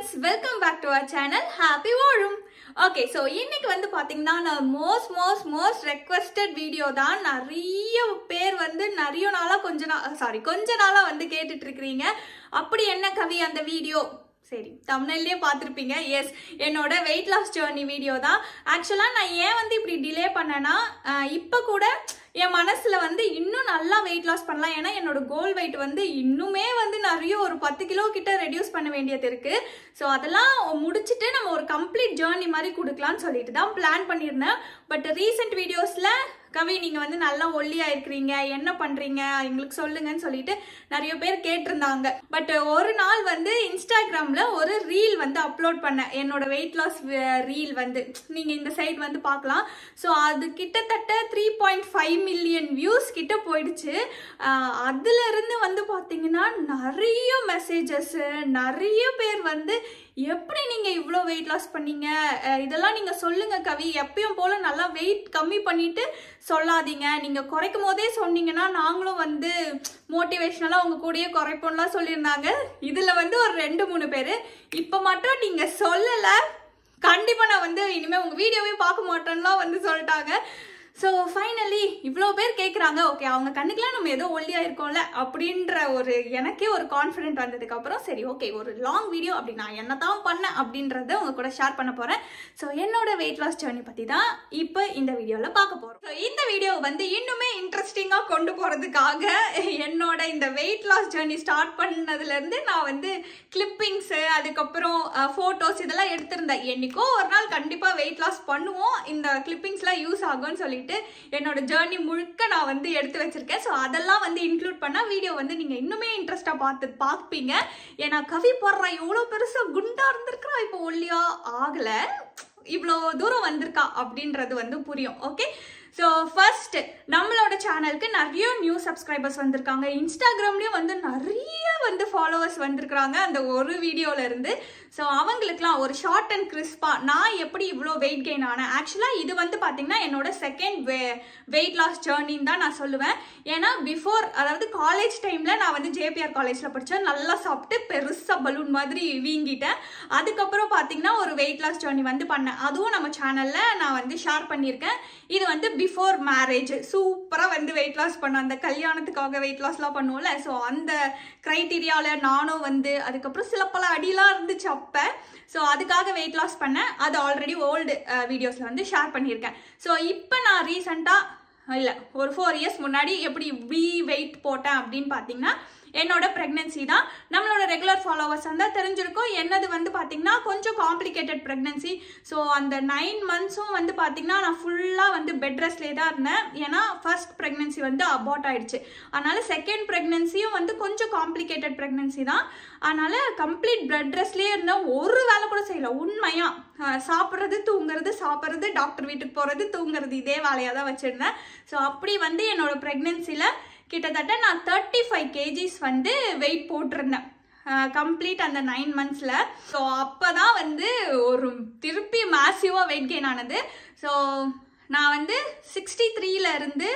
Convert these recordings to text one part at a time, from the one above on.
friends, welcome back to our channel Happy Varum. Okay, so இன்னைக்கு வந்து பாத்தீங்கன்னா நான் most requested video தான். நிறைய பேர் வந்து கொஞ்ச நாளா வந்து கேட்டுட்டு இருக்கீங்க. அப்படி என்ன கவி அந்த வீடியோ? சரி, thumbnailலயே பார்த்திருப்பீங்க. எஸ், என்னோட weight loss journey வீடியோ தான். ஆக்சுவலா நான் ஏன் வந்து இப்படி டிலே பண்ணேன்னா, இப்ப கூட என் மனசுல வந்து இன்னும் நல்லா வெயிட் லாஸ் பண்ணலாம். ஏன்னா என்னோட கோல் வெயிட் வந்து இன்னுமே வந்து நிறைய ஒரு 10 கிலோ கிட்ட ரெடியூஸ் பண்ண வேண்டியது இருக்கு. ஸோ அதெல்லாம் முடிச்சுட்டு நம்ம ஒரு கம்ப்ளீட் ஜேர்னி மாதிரி கொடுக்கலாம்னு சொல்லிட்டு தான் பிளான் பண்ணியிருந்தேன். பட் ரீசெண்ட் வீடியோஸ்ல கவி நீங்க வந்து நல்லா ஒல்லியா இருக்கிறீங்க, என்ன பண்றீங்க எங்களுக்கு சொல்லுங்கன்னு சொல்லிட்டு நிறைய பேர் கேட்டிருந்தாங்க. பட் ஒரு நாள் வந்து இன்ஸ்டாகிராம்ல ஒரு ரீல் வந்து அப்லோட் பண்ணேன். என்னோட வெயிட் லாஸ் ரீல் வந்து நீங்க இந்த சைட் வந்து பார்க்கலாம். ஸோ அது கிட்டத்தட்ட 3.5 மில்லியன் வியூஸ் கிட்ட போயிடுச்சு. அதுல இருந்து வந்து பாத்தீங்கன்னா நிறைய மெசேஜஸ், நிறைய பேர் வந்து எப்படி நீங்க இவ்வளோ வெயிட் லாஸ் பண்ணீங்க, இதெல்லாம் நீங்க சொல்லுங்க கவி, எப்பயும் போல நல்லா வெயிட் கம்மி பண்ணிட்டு சொல்லாதீங்க, நீங்க குறைக்கும் போதே சொன்னீங்கன்னா நாங்களும் வந்து மோட்டிவேஷனலா உங்க கூடயே குறைப்போம்லாம் சொல்லியிருந்தாங்க. இதுல வந்து ஒரு 2-3 பேரு இப்ப மட்டும் நீங்க சொல்லல, கண்டிப்பா நான் வந்து இனிமே உங்க வீடியோவே பார்க்க மாட்டேன்லாம் வந்து சொல்லிட்டாங்க. ஸோ ஃபைனலி இவ்வளோ பேர் கேட்குறாங்க. ஓகே, அவங்க கண்ணுக்கெலாம் நம்ம ஏதோ ஒல்லியாக இருக்கோம்ல அப்படின்ற ஒரு எனக்கே ஒரு கான்ஃபிடென்ட் வந்ததுக்கப்புறம் சரி ஓகே, ஒரு லாங் வீடியோ அப்படி நான் என்ன தான் பண்ணேன் அப்படின்றத உங்க கூட ஷேர் பண்ண போகிறேன். ஸோ என்னோட வெயிட் லாஸ் ஜர்னி பற்றி தான் இப்போ இந்த வீடியோவில் பார்க்க போகிறோம். ஸோ இந்த வீடியோ வந்து இன்னுமே இன்ட்ரெஸ்டிங்காக கொண்டு போகிறதுக்காக என்னோட இந்த வெயிட் லாஸ் ஜர்னி ஸ்டார்ட் பண்ணதுலேருந்து நான் வந்து கிளிப்பிங்ஸு, அதுக்கப்புறம் ஃபோட்டோஸ் இதெல்லாம் எடுத்திருந்தேன். என்னைக்கோ ஒரு நாள் கண்டிப்பாக வெயிட் லாஸ் பண்ணுவோம், இந்த கிளிப்பிங்ஸ்லாம் யூஸ் ஆகும்னு சொல்லிட்டு என்னோட ஜர்னி முழுக்க நான் வந்து எடுத்து வச்சிருக்கேன். ஸோ அதெல்லாம் வந்து இன்க்ளூட் பண்ணா வீடியோ வந்து நீங்க இன்னுமே இன்ட்ரெஸ்டா பார்ப்பீங்க. ஏன்னா கவி போடுறா எவ்வளோ பெருசா குண்டா இருந்திருக்கிறா, இப்போ ஒல்லியா ஆகல, இவ்வளோ தூரம் வந்திருக்கா அப்படின்றது வந்து புரியும். ஓகே, ஸோ ஃபர்ஸ்ட் நம்மளோட சேனலுக்கு நிறைய நியூ சப்ஸ்கிரைபர்ஸ் வந்திருக்காங்க. இன்ஸ்டாகிராம்லயும் வந்து நிறைய வந்து ஃபாலோவர்ஸ் வந்திருக்கிறாங்க அந்த ஒரு வீடியோல இருந்து. ஸோ அவங்களுக்குலாம் ஒரு ஷார்ட் அண்ட் கிறிஸ்பா நான் எப்படி இவ்வளோ வெயிட் கெயின் ஆனேன். ஆக்சுவலாக இது வந்து பார்த்தீங்கன்னா என்னோட செகண்ட் வெயிட் லாஸ் ஜேர்னின்னு தான் நான் சொல்லுவேன். ஏன்னா பிஃபோர், அதாவது காலேஜ் டைமில் நான் வந்து ஜேபிஆர் காலேஜில் படித்தேன். நல்லா சாப்பிட்டு பெருசாக பலூன் மாதிரி வீங்கிட்டேன். அதுக்கப்புறம் பார்த்தீங்கன்னா ஒரு வெயிட் லாஸ் ஜேர்னி வந்து பண்ணேன். அதுவும் நம்ம சேனலில் நான் வந்து ஷேர் பண்ணியிருக்கேன். இது வந்து பிஃபோர் மேரேஜ் சூப்பராக வந்து வெயிட் லாஸ் பண்ணேன். அந்த கல்யாணத்துக்காக வெயிட் லாஸ்லாம் பண்ணுவோம்ல, ஸோ அந்த க்ரைட்டீரியாவில் நானும் வந்து அதுக்கப்புறம் சில பல அடியெலாம் இருந்துச்சு அப்போ. ஸோ அதுக்காக வெயிட் லாஸ் பண்ணேன். அது ஆல்ரெடி ஓல்டு வீடியோஸில் வந்து ஷேர் பண்ணியிருக்கேன். ஸோ இப்போ நான் ரீசெண்டாக இல்லை ஒரு 4 இயர்ஸ் முன்னாடி எப்படி வெயிட் போட்டேன் அப்படின்னு பார்த்தீங்கன்னா என்னோட ப்ரெக்னன்சி தான். நம்மளோட ரெகுலர் ஃபாலோவர்ஸ் வந்தால் தெரிஞ்சிருக்கும். என்னது வந்து பார்த்தீங்கன்னா கொஞ்சம் காம்ப்ளிகேட்டட் ப்ரெக்னன்சி. ஸோ அந்த 9 மந்த்ஸும் வந்து பார்த்தீங்கன்னா நான் ஃபுல்லாக வந்து பெட் ரெஸ்ட்லேயே தான் இருந்தேன். ஏன்னா ஃபர்ஸ்ட் ப்ரெக்னன்சி வந்து அபார்ட் ஆயிடுச்சு. அதனால செகண்ட் ப்ரெக்னன்சியும் வந்து கொஞ்சம் காம்ப்ளிகேட்டட் ப்ரெக்னன்சி தான். அதனால கம்ப்ளீட் பெட் ரெஸ்ட்லேயே இருந்தேன். ஒரு வேலை கூட செய்யல. உண்மையாக சாப்பிட்றது தூங்குறது, சாப்பிட்றது டாக்டர் வீட்டுக்கு போகிறது தூங்குறது, இதே வேலையாக தான் வச்சுருந்தேன். ஸோ அப்படி வந்து என்னோட ப்ரெக்னன்சியில் கிட்டத்தட்ட நான் 35 kgs வந்து வெயிட் போட்டிருந்தேன் கம்ப்ளீட் அந்த 9 மந்த்ஸில். ஸோ அப்போ தான் வந்து ஒரு திருப்பி மேசிவாக வெயிட் கெயின் ஆனது. ஸோ நான் வந்து 63ல இருந்து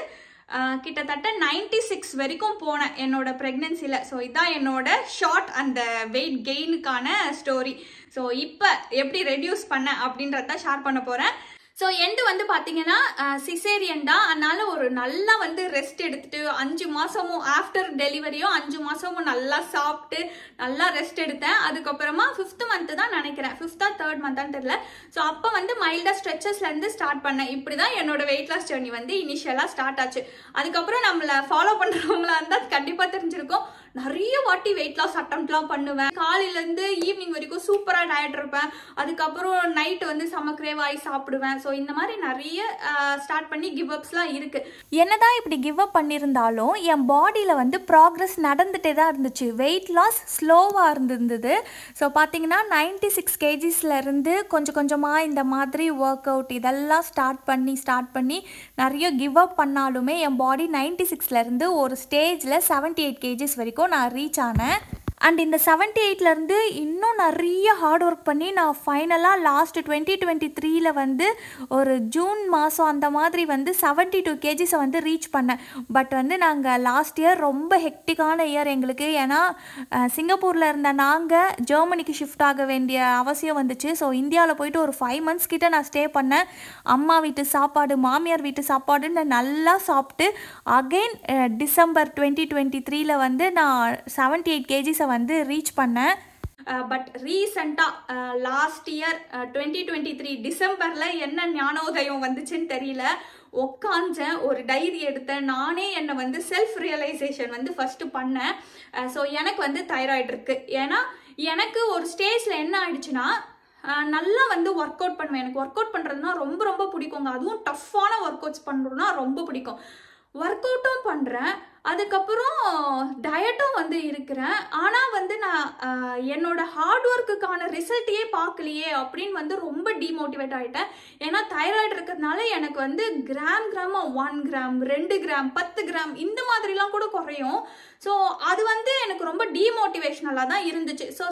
கிட்டத்தட்ட 96 வரைக்கும் போனேன் என்னோட ப்ரெக்னன்சியில். ஸோ இதுதான் என்னோட ஷார்ட் அந்த வெயிட் கெயினுக்கான ஸ்டோரி. ஸோ இப்போ எப்படி ரெடியூஸ் பண்ணேன் அப்படின்றத ஷேர் பண்ண போகிறேன். ஸோ எண்டு வந்து பார்த்தீங்கன்னா சிசேரியன் தான். அதனால ஒரு நல்லா வந்து ரெஸ்ட் எடுத்துட்டு 5 மாதமும் ஆஃப்டர் டெலிவரியும் 5 மாதமும் நல்லா சாப்பிட்டு நல்லா ரெஸ்ட் எடுத்தேன். அதுக்கப்புறமா 5th மந்த்து தான் நினைக்கிறேன், 5th or 3rd மந்த்தான்னு தெரியல. ஸோ அப்போ வந்து மைல்டாக ஸ்ட்ரெச்சஸ்லேருந்து ஸ்டார்ட் பண்ணேன். இப்படி தான் என்னோட வெயிட் லாஸ் ஜர்னி வந்து இனிஷியலாக ஸ்டார்ட் ஆச்சு. அதுக்கப்புறம் நம்மளை ஃபாலோ பண்ணுறவங்களா இருந்தால் கண்டிப்பாக தெரிஞ்சிருக்கும். நிறைய வாட்டி வெயிட் லாஸ் அட்டம்ப்ட்லாம் பண்ணுவேன். காலையிலேருந்து ஈவினிங் வரைக்கும் சூப்பராக டயட் இருப்பேன். அதுக்கப்புறம் நைட்டு வந்து செம கிரேவ் ஆகி சாப்பிடுவேன். ஸோ இந்த மாதிரி நிறைய ஸ்டார்ட் பண்ணி கிவ் அப்ஸ்லாம் இருக்கு. என்னதான் இப்படி கிவ் அப் பண்ணியிருந்தாலும் என் பாடியில் வந்து ப்ராக்ரஸ் நடந்துகிட்டே தான் இருந்துச்சு. வெயிட் லாஸ் ஸ்லோவாக இருந்தது. ஸோ பார்த்தீங்கன்னா 96 kgsலேருந்து கொஞ்சம் கொஞ்சமாக இந்த மாதிரி ஒர்க் அவுட் இதெல்லாம் ஸ்டார்ட் பண்ணி நிறைய கிவ் அப் பண்ணாலுமே என் பாடி 96லேருந்து ஒரு ஸ்டேஜில் 78 kgs வரைக்கும் நான் ரீச் ஆனேன். அண்ட் இந்த 78லேருந்து இன்னும் நிறைய ஹார்ட் ஒர்க் பண்ணி நான் ஃபைனலாக லாஸ்ட் 2023 வந்து ஒரு ஜூன் மாதம் அந்த மாதிரி வந்து 72 kgs வந்து ரீச் பண்ணேன். பட் வந்து நாங்கள் லாஸ்ட் இயர் ரொம்ப ஹெக்டிக்கான இயர் எங்களுக்கு. ஏன்னா சிங்கப்பூரில் இருந்த நாங்கள் ஜெர்மனிக்கு ஷிஃப்ட் ஆக வேண்டிய அவசியம் வந்துச்சு. ஸோ இந்தியாவில் போயிட்டு ஒரு 5 months கிட்ட நான் ஸ்டே பண்ணேன். அம்மா வீட்டு சாப்பாடு, மாமியார் வீட்டு சாப்பாடுன்னு நல்லா சாப்பிட்டு அகெயின் டிசம்பர் 2023 வந்து நான் 78 kgs வந்து ரீச் பண்ணேன். பட் ரீசெண்டாக லாஸ்ட் இயர் 2023 டிசம்பரில் என்ன ஞானோதயம் வந்துச்சுன்னு தெரியல, உட்காந்தேன், ஒரு டைரி எடுத்தேன், நானே என்னை வந்து செல்ஃப் ரியலைசேஷன் வந்து ஃபஸ்ட்டு பண்ணேன். ஸோ எனக்கு வந்து தைராய்டு இருக்குது. ஏன்னா எனக்கு ஒரு ஸ்டேஜில் என்ன ஆயிடுச்சுன்னா, நல்லா வந்து ஒர்க் அவுட் பண்ணுவேன். எனக்கு ஒர்க் அவுட் பண்ணுறதுனா ரொம்ப ரொம்ப பிடிக்குங்க. அதுவும் டஃப்பான ஒர்க் அவுட்ஸ் பண்ணுறதுனா ரொம்ப பிடிக்கும். ஒர்க் அவுட்டும் பண்ணுறேன், அதுக்கப்புறம் டயட்டும் வந்து இருக்கிறேன். ஆனால் வந்து நான் என்னோட ஹார்ட் ஒர்க்குக்கான ரிசல்ட்டையே பார்க்கலையே அப்படின்னு வந்து ரொம்ப டிமோட்டிவேட் ஆகிட்டேன். ஏன்னா தைராய்டு இருக்கிறதுனால எனக்கு வந்து கிராமாக 1 கிராம் 2 கிராம் 10 கிராம் இந்த மாதிரிலாம் கூட குறையும். ஸோ அது வந்து எனக்கு ரொம்ப டிமோட்டிவேஷ்னலாக தான் இருந்துச்சு. ஸோ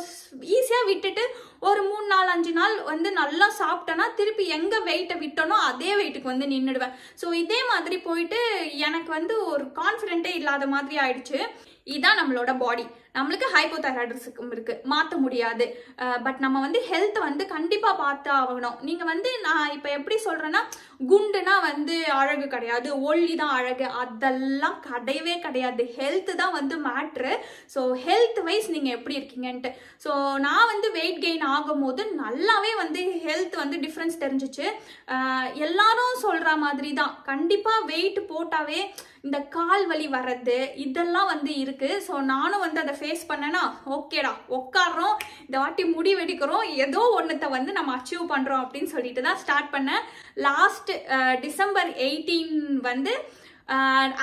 ஈஸியாக விட்டுட்டு ஒரு 3 4 5 நாள் வந்து நல்லா சாப்பிட்டேன்னா திருப்பி எங்கே வெயிட்டை விட்டனோ அதே வெயிட்டுக்கு வந்து நின்றுடுவேன். ஸோ இதே மாதிரி போயிட்டு எனக்கு வந்து ஒரு கான்ஃபிடென்ட்டே இல்லாத மாதிரி ஆயிடுச்சு. இதுதான் நம்மளோட பாடி. நம்மளுக்கு ஹைப்போதைராய்டிசம் இருக்கு, மாற்ற முடியாது. பட் நம்ம வந்து ஹெல்த்தை வந்து கண்டிப்பாக பார்த்து ஆகணும். நீங்கள் வந்து நான் இப்போ எப்படி சொல்கிறேன்னா, குண்டுனா வந்து அழகு கிடையாது, ஒல்லி தான் அழகு, அதெல்லாம் கிடையவே கிடையாது. ஹெல்த்து தான் வந்து மேட்ரு. ஸோ ஹெல்த் வைஸ் நீங்கள் எப்படி இருக்கீங்கன்ட்டு. ஸோ நான் வந்து வெயிட் கெயின் ஆகும்போது நல்லாவே வந்து ஹெல்த் வந்து டிஃப்ரென்ஸ் தெரிஞ்சிச்சு. எல்லாரும் சொல்கிற மாதிரி தான், கண்டிப்பாக வெயிட் போட்டாவே இந்த கால் வலி வர்றது இதெல்லாம் வந்து இருக்குது. ஸோ நானும் வந்து அதை ஃபேஸ் பண்ணேன்னா, ஓகேடா உட்காடுறோம், இந்த வாட்டி முடி வெடிக்கிறோம், ஏதோ ஒன்றத்தை வந்து நம்ம அச்சீவ் பண்ணுறோம் அப்படின்னு சொல்லிட்டு தான் ஸ்டார்ட் பண்ணேன். லாஸ்ட் டிசம்பர் 18 வந்து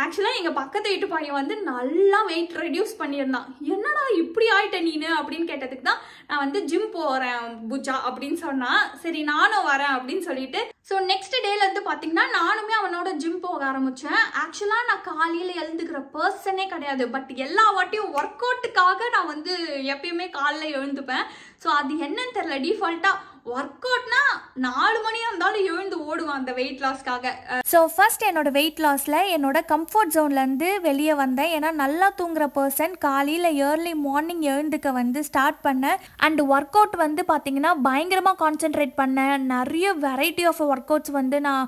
ஆக்சுவலாக எங்கள் பக்கத்து வீட்டு பையன் வந்து நல்லா வெயிட் ரெடியூஸ் பண்ணியிருந்தான். என்னடா இப்படி ஆயிட்ட நீனு அப்படின்னு கேட்டதுக்கு தான் நான் வந்து ஜிம் போகிறேன் பூஜா அப்படின்னு சொன்னான். சரி நானும் வரேன் அப்படின்னு சொல்லிட்டு, ஸோ நெக்ஸ்ட் டேலேருந்து பார்த்தீங்கன்னா நானுமே அவனோட ஜிம் போக ஆரம்பித்தேன். ஆக்சுவலாக நான் காலையில் எழுந்துக்கிற பர்சனே கிடையாது. பட் எல்லா வாட்டியும் ஒர்க் அவுட்டுக்காக நான் வந்து எப்பயுமே காலையில் எழுந்துப்பேன். ஸோ அது என்னன்னு தெரியல, டிஃபால்ட்டாக ஒர்க் அவுட்னா 4 மணியாக இருந்தாலும் எழுந்து ஓடுவான் அந்த வெயிட் லாஸ்க்காக. ஸோ ஃபர்ஸ்ட் என்னோட வெயிட் லாஸில் என்னோட கம்ஃபர்ட் ஜோன்லேருந்து வெளியே வந்தேன். ஏன்னா நல்லா தூங்குற பர்சன் காலையில் ஏர்லி மார்னிங் எழுந்துக்க வந்து ஸ்டார்ட் பண்ணேன். அண்ட் ஒர்க் அவுட் வந்து பார்த்திங்கன்னா பயங்கரமாக கான்சென்ட்ரேட் பண்ணேன். நிறைய வெரைட்டி ஆஃப் ஒர்க் அவுட்ஸ் வந்து நான்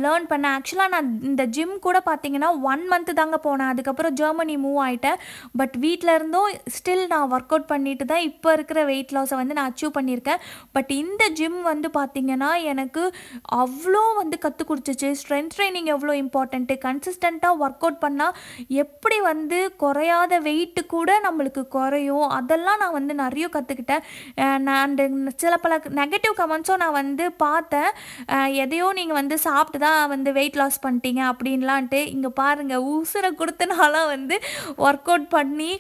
லேர்ன் பண்ணேன். ஆக்சுவலாக நான் இந்த ஜிம் கூட பார்த்திங்கன்னா 1 month தாங்க போனேன். அதுக்கப்புறம் ஜெர்மனி மூவ் ஆகிட்டேன். பட் வீட்டில் இருந்தும் ஸ்டில் நான் ஒர்க் அவுட் பண்ணிட்டு தான் இப்போ இருக்கிற வெயிட் லாஸை வந்து நான் அச்சீவ் பண்ணியிருக்கேன். பட் இந்த ஜிம் வந்து பார்த்திங்கன்னா எனக்கு அவ்வளோ வந்து கற்றுக் கொடுத்துச்சு. ஸ்ட்ரென்த் ட்ரைனிங் எவ்வளோ இம்பார்ட்டண்ட்டு, கன்சிஸ்டண்ட்டாக ஒர்க் அவுட் பண்ணால் எப்படி வந்து குறையாத வெயிட்டு கூட நம்மளுக்கு குறையும், அதெல்லாம் நான் வந்து நிறைய கற்றுக்கிட்டேன். நான் சில பல நெகட்டிவ் கமெண்ட்ஸும் நான் வந்து பார்த்தேன். எதையோ நீங்கள் வந்து சாப்பிட்டு தான் வந்து வெயிட் லாஸ் பண்ணிட்டீங்க அப்படின்லான்ட்டு. இங்கே பாருங்கள், உசுரை கொடுத்தனால வந்து ஒர்க் அவுட் பண்ணி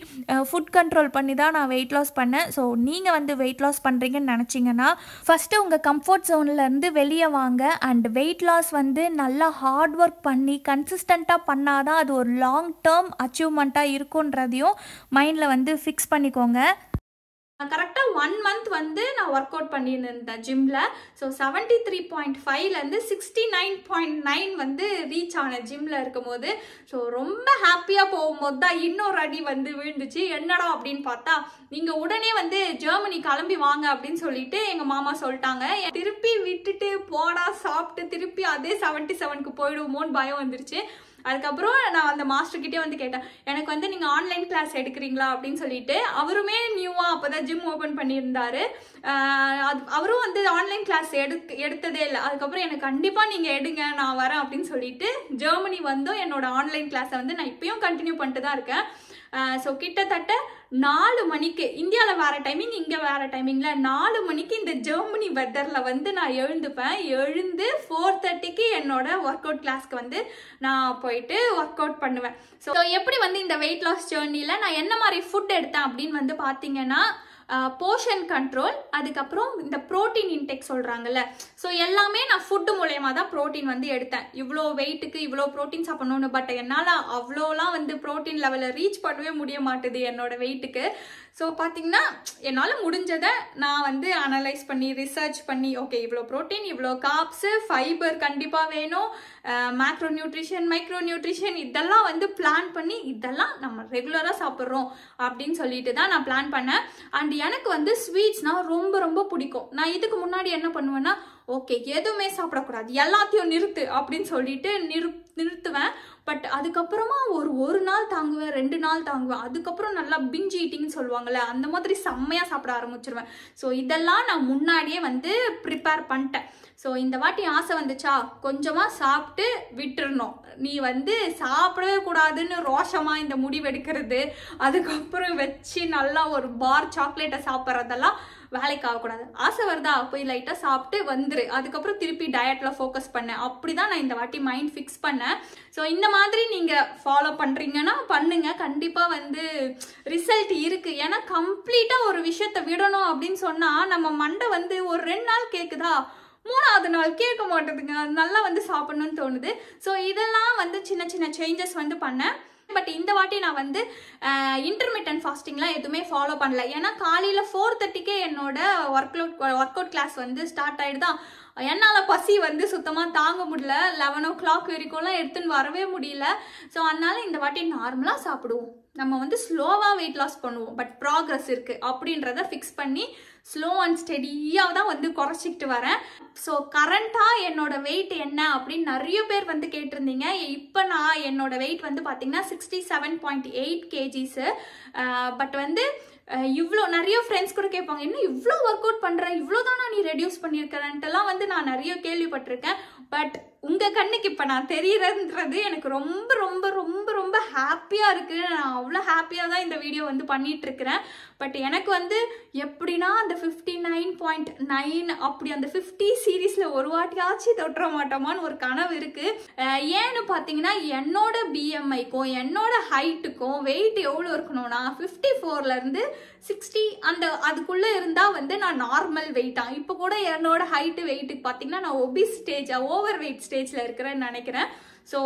ஃபுட் கண்ட்ரோல் பண்ணி தான் நான் வெயிட் லாஸ் பண்ணேன். ஸோ நீங்கள் வந்து வெயிட் லாஸ் பண்ணுறீங்கன்னு நினச்சிங்கன்னா ஃபஸ்ட்டு உங்கள் கம்ஃபர்ட் ஜோன்லேருந்து வெளியே வாங்க. அண்ட் வெயிட் லாஸ் வந்து நல்லா ஹார்ட் ஒர்க் பண்ணி கன்சிஸ்டண்ட்டாக பண்ணாதான் அது ஒரு லாங் டேர்ம் அச்சீவ்மெண்ட்டாக இருக்குன்றதையும் மைண்டில் வந்து ஃபிக்ஸ் பண்ணிக்கோங்க. கரெக்டாக 1 month வந்து நான் ஒர்க் அவுட் பண்ணியிருந்தேன் ஜிம்மில். ஸோ 73.5லேருந்து 69.9 வந்து ரீச் ஆனேன் ஜிம்மில் இருக்கும் போது. ஸோ ரொம்ப ஹாப்பியாக போகும்போது தான் இன்னொரு அடி வந்து விழுந்துச்சு. என்னடா அப்படின்னு பார்த்தா, நீங்கள் உடனே வந்து ஜெர்மனி கிளம்பி வாங்க அப்படின்னு சொல்லிட்டு எங்கள் மாமா சொல்லிட்டாங்க. திருப்பி விட்டுட்டு போடா சாப்பிட்டு திருப்பி அதே 77க்கு போயிடுவோமோன்னு பயம் வந்துருச்சு. அதுக்கப்புறம் நான் அந்த மாஸ்டர்கிட்டே வந்து கேட்டேன், எனக்கு வந்து நீங்கள் ஆன்லைன் கிளாஸ் எடுக்கிறீங்களா அப்படின்னு சொல்லிட்டு. அவருமே நியூவாக அப்போ தான் ஜிம் ஓப்பன் பண்ணியிருந்தாரு. அவரும் வந்து ஆன்லைன் கிளாஸ் எடுத்ததே இல்லை. அதுக்கப்புறம் எனக்கு கண்டிப்பாக நீங்கள் எடுங்க, நான் வரேன் அப்படின்னு சொல்லிட்டு ஜெர்மனி வந்தும் என்னோட ஆன்லைன் கிளாஸை வந்து நான் இப்பயும் கண்டினியூ பண்ணிட்டு தான் இருக்கேன். ஸோ கிட்டத்தட்ட 4 மணிக்கு, இந்தியாவில் வேறு டைமிங் இங்கே வேறு டைமிங்கில் 4 மணிக்கு இந்த ஜெர்மனி வெதரில் வந்து நான் எழுந்துப்பேன். எழுந்து 4:30க்கு என்னோட ஒர்க் அவுட் கிளாஸ்க்கு வந்து நான் போயிட்டு ஒர்க் அவுட் பண்ணுவேன். ஸோ எப்படி வந்து இந்த வெயிட் லாஸ் ஜேர்னியில் நான் என்ன மாதிரி ஃபுட் எடுத்தேன் அப்படின்னு வந்து பார்த்தீங்கன்னா, போர்ஷன் கண்ட்ரோல், அதுக்கப்புறம் இந்த ப்ரோட்டீன் இன்டேக் சொல்கிறாங்கல்ல, ஸோ எல்லாமே நான் ஃபுட்டு மூலயமா தான் ப்ரோட்டீன் வந்து எடுத்தேன். இவ்வளோ வெயிட்டுக்கு இவ்வளோ ப்ரோட்டீன் சாப்பிடணும்னு. பட் என்னால் அவ்வளோலாம் வந்து ப்ரோட்டீன் லெவலில் ரீச் பண்ணவே முடிய மாட்டுது என்னோட வெயிட்டுக்கு. ஸோ பார்த்தீங்கன்னா என்னால் முடிஞ்சதை நான் வந்து அனலைஸ் பண்ணி ரிசர்ச் பண்ணி ஓகே இவ்வளோ ப்ரோட்டீன் இவ்வளோ கார்ப்ஸு ஃபைபர் கண்டிப்பாக வேணும், மேக்ரோ நியூட்ரிஷன் மைக்ரோ நியூட்ரிஷன் இதெல்லாம் வந்து பிளான் பண்ணி இதெல்லாம் நம்ம ரெகுலராக சாப்பிட்றோம் அப்படின்னு சொல்லிட்டு தான் நான் பிளான் பண்ணேன். அண்ட் எனக்கு வந்து ஸ்வீட்ஸ்னால் ரொம்ப ரொம்ப பிடிக்கும். நான் இதுக்கு முன்னாடி என்ன பண்ணுவேன்னா ஓகே எதுவுமே சாப்பிடக்கூடாது எல்லாத்தையும் நிறுத்து அப்படின்னு சொல்லிட்டு நிறுத்துவேன். பட் அதுக்கப்புறமா ஒரு நாள் தாங்குவேன், 2 நாள் தாங்குவேன். அதுக்கப்புறம் நல்லா பிஞ்ச் ஈட்டிங்னு சொல்லுவாங்கல்ல அந்த மாதிரி செம்மையாக சாப்பிட ஆரம்பிச்சிருவேன். ஸோ இதெல்லாம் நான் முன்னாடியே வந்து ப்ரிப்பேர் பண்ணிட்டேன். ஸோ இந்த வாட்டி ஆசை வந்துச்சா கொஞ்சமாக சாப்பிட்டு விட்டுறணும். நீ வந்து சாப்பிடவே கூடாதுன்னு ரோஷமாக இந்த முடிவெடுக்கிறது, அதுக்கப்புறம் வச்சு நல்லா ஒரு பார் சாக்லேட்டை சாப்பிட்றதெல்லாம் வேலைக்கு ஆகக்கூடாது. ஆசை வருதா போய் லைட்டாக சாப்பிட்டு வந்துரு, அதுக்கப்புறம் திருப்பி டயட்டில் ஃபோக்கஸ் பண்ணேன். அப்படி தான் நான் இந்த வாட்டி மைண்ட் ஃபிக்ஸ் பண்ணேன். ஸோ இந்த மாதிரி நீங்கள் ஃபாலோ பண்ணுறீங்கன்னா பண்ணுங்க, கண்டிப்பாக வந்து ரிசல்ட் இருக்குது. ஏன்னா கம்ப்ளீட்டாக ஒரு விஷயத்த விடணும் அப்படின்னு சொன்னால் நம்ம மண்டை வந்து ஒரு 2 நாள் கேட்குதா, 3ஆவது நாள் கேட்க மாட்டேதுங்க, நல்லா வந்து சாப்பிடணும்னு தோணுது. ஸோ இதெல்லாம் வந்து சின்ன சின்ன சேஞ்சஸ் வந்து பண்ணேன். பட் இந்த வாட்டி நான் வந்து இன்டர்மிட்டன்ட் ஃபாஸ்டிங்லாம் எதுவுமே ஃபாலோ பண்ணல. ஏன்னா காலையில் 4:30க்கே என்னோட ஒர்க் அவுட் கிளாஸ் வந்து ஸ்டார்ட் ஆகிடுதான். என்னால் பசி வந்து சுத்தமாக தாங்க முடியல, 11 o'clock வரைக்கும்லாம் எடுத்துன்னு வரவே முடியல. ஸோ அதனால இந்த வாட்டி நார்மலாக சாப்பிடுவோம், நம்ம வந்து ஸ்லோவாக வெயிட் லாஸ் பண்ணுவோம், பட் ப்ராக்ரஸ் இருக்குது அப்படின்றத ஃபிக்ஸ் பண்ணி ஸ்லோ அண்ட் ஸ்டெடியாக தான் வந்து குறைச்சிக்கிட்டு வரேன். ஸோ கரண்ட்டாக என்னோட வெயிட் என்ன அப்படின்னு நிறைய பேர் வந்து கேட்டிருந்தீங்க. இப்போ நான் என்னோட வெயிட் வந்து பார்த்தீங்கன்னா 67.8 kgs. பட் வந்து இவ்வளோ நிறைய ஃப்ரெண்ட்ஸ் கூட கேட்பாங்க, என்ன இவ்வளோ ஒர்க் அவுட் பண்ணுற, இவ்வளோ தானா நீ ரெடியூஸ் பண்ணியிருக்கிறன்ட்டுலாம் வந்து நான் நிறைய கேள்விப்பட்டிருக்கேன். பட் உங்கள் கண்ணுக்கு இப்போ நான் தெரியறதுன்றது எனக்கு ரொம்ப ரொம்ப ரொம்ப ரொம்ப ஹாப்பியாக இருக்குது. நான் அவ்வளோ ஹாப்பியாக தான் இந்த வீடியோ வந்து பண்ணிகிட்ருக்கிறேன். பட் எனக்கு வந்து எப்படின்னா அந்த 59.9 அப்படி அந்த 50 சீரீஸில் ஒரு வாட்டியாச்சும் தொட்டுற மாட்டோமான்னு ஒரு கனவு இருக்குது. ஏன்னு பார்த்தீங்கன்னா என்னோட பிஎம்ஐக்கும் என்னோட ஹைட்டுக்கும் வெயிட் எவ்வளோ இருக்கணும்னா 54லேருந்து 60 அந்த அதுக்குள்ளே இருந்தால் வந்து நான் நார்மல் வெயிட்டா. இப்போ கூட என்னோட ஹைட்டு வெயிட்டுக்கு பார்த்தீங்கன்னா நான் ஒபிஸ் ஓவர் வெயிட் ஸ்டேஜில் இருக்கிறேன்னு நினைக்கிறேன். ஸோ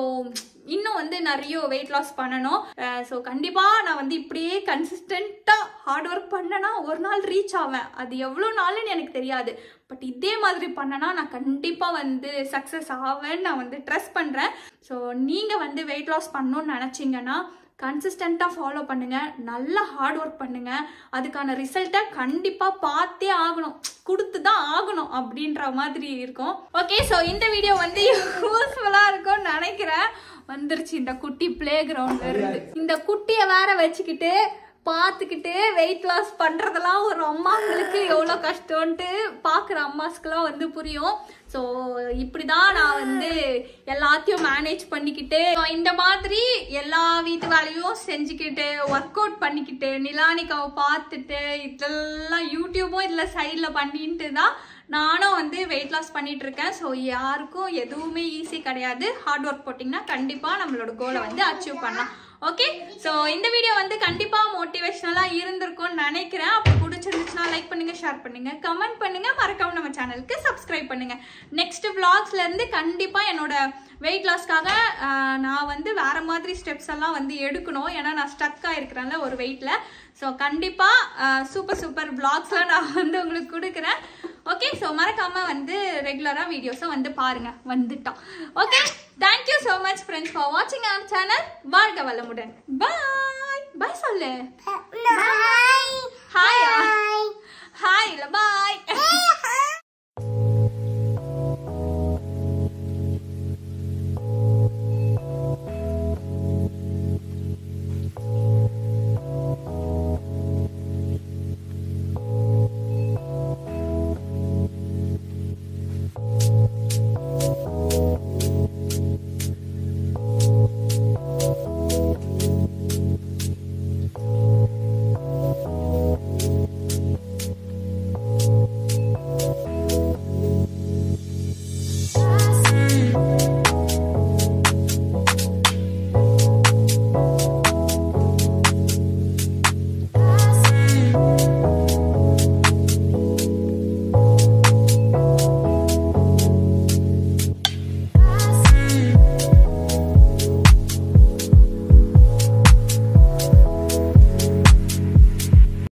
இன்னும் வந்து நிறைய வெயிட் லாஸ் பண்ணணும். ஸோ கண்டிப்பாக நான் வந்து இப்படியே கன்சிஸ்டண்ட்டாக ஹார்ட் ஒர்க் பண்ணேன்னா ஒரு நாள் ரீச் ஆவேன். அது எவ்வளோ நாளுன்னு எனக்கு தெரியாது. பட் இதே மாதிரி பண்ணனா நான் கண்டிப்பாக வந்து சக்ஸஸ் ஆவேன்னு நான் வந்து ட்ரஸ்ட் பண்ணுறேன். ஸோ நீங்கள் வந்து வெயிட் லாஸ் பண்ணணும்னு நினச்சிங்கன்னா கன்சிஸ்டண்ட்டாக ஃபாலோ பண்ணுங்கள், நல்லா ஹார்ட் ஒர்க் பண்ணுங்கள். அதுக்கான ரிசல்ட்டை கண்டிப்பாக பார்த்தே ஆகணும், கொடுத்து தான் ஆகணும் அப்படின்ற மாதிரி இருக்கும். ஓகே, ஸோ இந்த வீடியோ வந்து யூஸ்ஃபுல்லாக இருக்கும்னு நினைக்கிறேன். வந்துருச்சு இந்த குட்டி பிளே கிரவுண்ட்ல இருந்து. இந்த குட்டியை வேற வச்சுக்கிட்டு பார்த்துக்கிட்டு வெயிட் லாஸ் பண்ணுறதெல்லாம் ஒரு அம்மாங்களுக்கு எவ்வளோ கஷ்டம்ன்ட்டு பார்க்குற அம்மாஸ்க்கெல்லாம் வந்து புரியும். ஸோ இப்படி தான் நான் வந்து எல்லாத்தையும் மேனேஜ் பண்ணிக்கிட்டு இந்த மாதிரி எல்லா வீட்டு வேலையும் செஞ்சுக்கிட்டு ஒர்க் அவுட் பண்ணிக்கிட்டு நிலானிகாவை பார்த்துட்டு இதெல்லாம் யூடியூபும் இதில் சைடில் பண்ணிட்டு தான் நானும் வந்து வெயிட் லாஸ் பண்ணிட்டு இருக்கேன். ஸோ யாருக்கும் எதுவுமே ஈஸி கிடையாது. ஹார்ட் ஒர்க் போட்டிங்கன்னா கண்டிப்பாக நம்மளோட கோலை வந்து அச்சீவ் பண்ணலாம். ஓகே, ஸோ இந்த வீடியோ வந்து கண்டிப்பாக மோட்டிவேஷனலாக இருந்திருக்கும்னு நினைக்கிறேன். அப்போ பிடிச்சிருந்துச்சுன்னா லைக் பண்ணுங்கள், ஷேர் பண்ணுங்கள், கமெண்ட் பண்ணுங்கள், மறக்காம நம்ம சேனலுக்கு சப்ஸ்கிரைப் பண்ணுங்கள். நெக்ஸ்ட் விளாக்ஸ்லேருந்து கண்டிப்பாக என்னோட வெயிட் லாஸ்க்காக நான் வந்து வேறு மாதிரி ஸ்டெப்ஸ் எல்லாம் வந்து எடுக்கணும். ஏன்னா நான் ஸ்டக் ஆகிருக்கிறேன்ல ஒரு வெயிட்டில். ஸோ கண்டிப்பாக சூப்பர் விளாக்ஸ்லாம் நான் வந்து உங்களுக்கு கொடுக்குறேன். ஓகே, ஸோ மறக்காமல் வந்து ரெகுலராக வீடியோஸை வந்து பாருங்கள், வந்துட்டோம். Okay, thank you so much friends for வாட்சிங் அவர் சேனல். வாழ்க வளமுடன். பாய் பாய் சொல்லு. Hi hi bye.